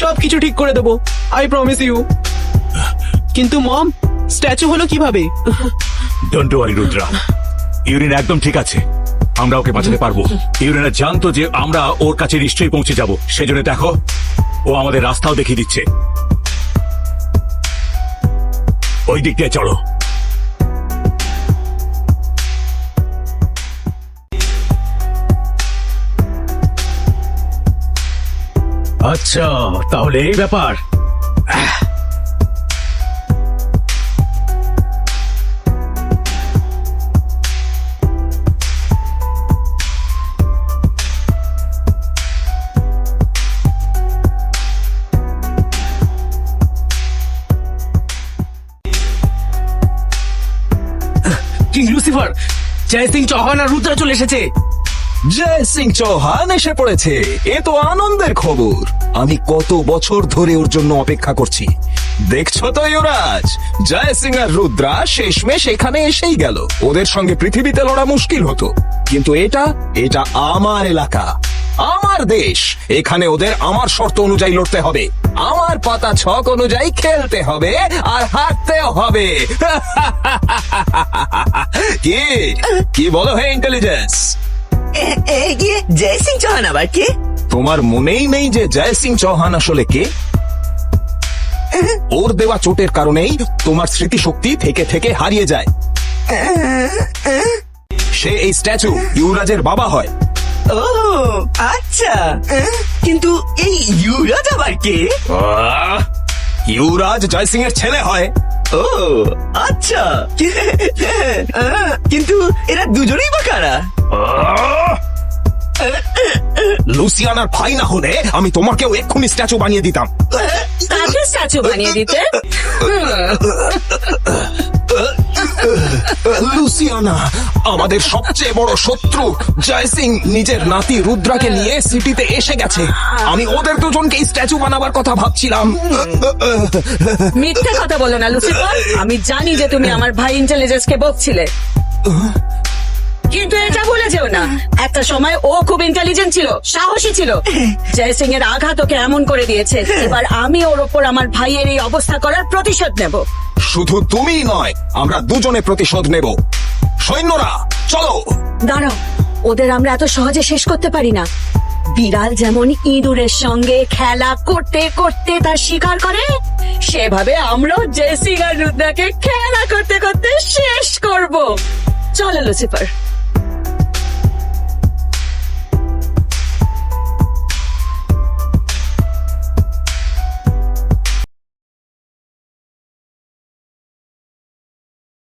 সবকিছু ঠিক করে দেবো, আই প্রমিস ইউ। কিন্তু মম, স্ট্যাচু হলো কিভাবে? ডোন্ট ওয়ারি রুদ্রা, ইউরিন একদম ঠিক আছে, আমরা ওকে বাঁচাতে পারবো। ইউরিনা জানতো যে আমরা ওর কাছে নিশ্চয়ই পৌঁছে যাব, সেজন্য দেখো ও আমাদের রাস্তাও দেখিয়ে দিচ্ছে। ওই দিক দিয়ে চলো। আচ্ছা, তাহলে এই ব্যাপার। কিং লুসিফার, জয় সিং চৌহান আর রুদ্রা চলে এসেছে। জয় সিং চৌহান এসে পড়েছে, এ তো আনন্দের খবর। আমি কত বছর ধরে ওর জন্য অপেক্ষা করছি। দেখছো তো যুবরাজ, জয় সিং আর রুদ্রা শেষমেশ এখানে এসেই গেল। ওদের সঙ্গে পৃথিবীতে লড়া মুশকিল হতো, কিন্তু এটা আমার এলাকা, আমার দেশ। এখানে ওদের আমার শর্ত অনুযায়ী লড়তে হবে, আমার পাতা ছক অনুযায়ী খেলতে হবে, আর হারতেও হবে। কি বলো হে ইন্টেলিজেন্স? জয় সিং চৌহান আবার কে? তোমার মনেই নেই যে জয় সিং চৌহান আসলে কে? ওর দেওয়া চোটের কারণেই তোমার স্মৃতিশক্তি থেকে থেকে হারিয়ে যায়। সে এই স্ট্যাচু ইউরাজের বাবা হয়। ও আচ্ছা, কিন্তু এই ইউরাজ আবার কে? ইউরাজ জয় সিং এর ছেলে হয়। ও আচ্ছা, কিন্তু এরা দুজনেই বা কারা? লুসিয়ানার ভাই না হলে আমি তোমাকেও এক্ষুনি স্ট্যাচু বানিয়ে দিতাম। কাকে স্ট্যাচু বানিয়ে দিতে? লুসিয়ানা আমাদের সবচেয়ে বড় শত্রু। জয় সিং নিজের নাতি রুদ্রাকে নিয়ে সিটিতে এসে গেছে। আমি ওদের দুজনকে স্ট্যাচু বানাবার কথা ভাবছিলাম। মিথ্যে কথা বলো না লুসিফার, আমি জানি যে তুমি আমার ভাই ইন্টেলিজেন্স কে বকছিলে, কিন্তু এটা ভুলে যেও না একটা সময় ও খুব ইন্টেলিজেন্ট ছিল, সাহসী ছিল। জয় সিং এর আঘাত ওকে এমন করে দিয়েছে, এবার আমি ওর ওপর আমার ভাইয়ের এই অবস্থা করার প্রতিশোধ নেব। শুধু তুমিই নয়, আমরা দুজনে প্রতিশোধ নেব। সৈন্যরা চলো। দাঁড়াও, ওদের আমরা এত সহজে শেষ করতে পারি না। বিড়াল যেমন ইঁদুরের সঙ্গে খেলা করতে করতে তার শিকার করে, সেভাবে আমরাও জয় সিং আর রুদ্রাকে খেলা করতে করতে শেষ করব। চলো লুসিফার।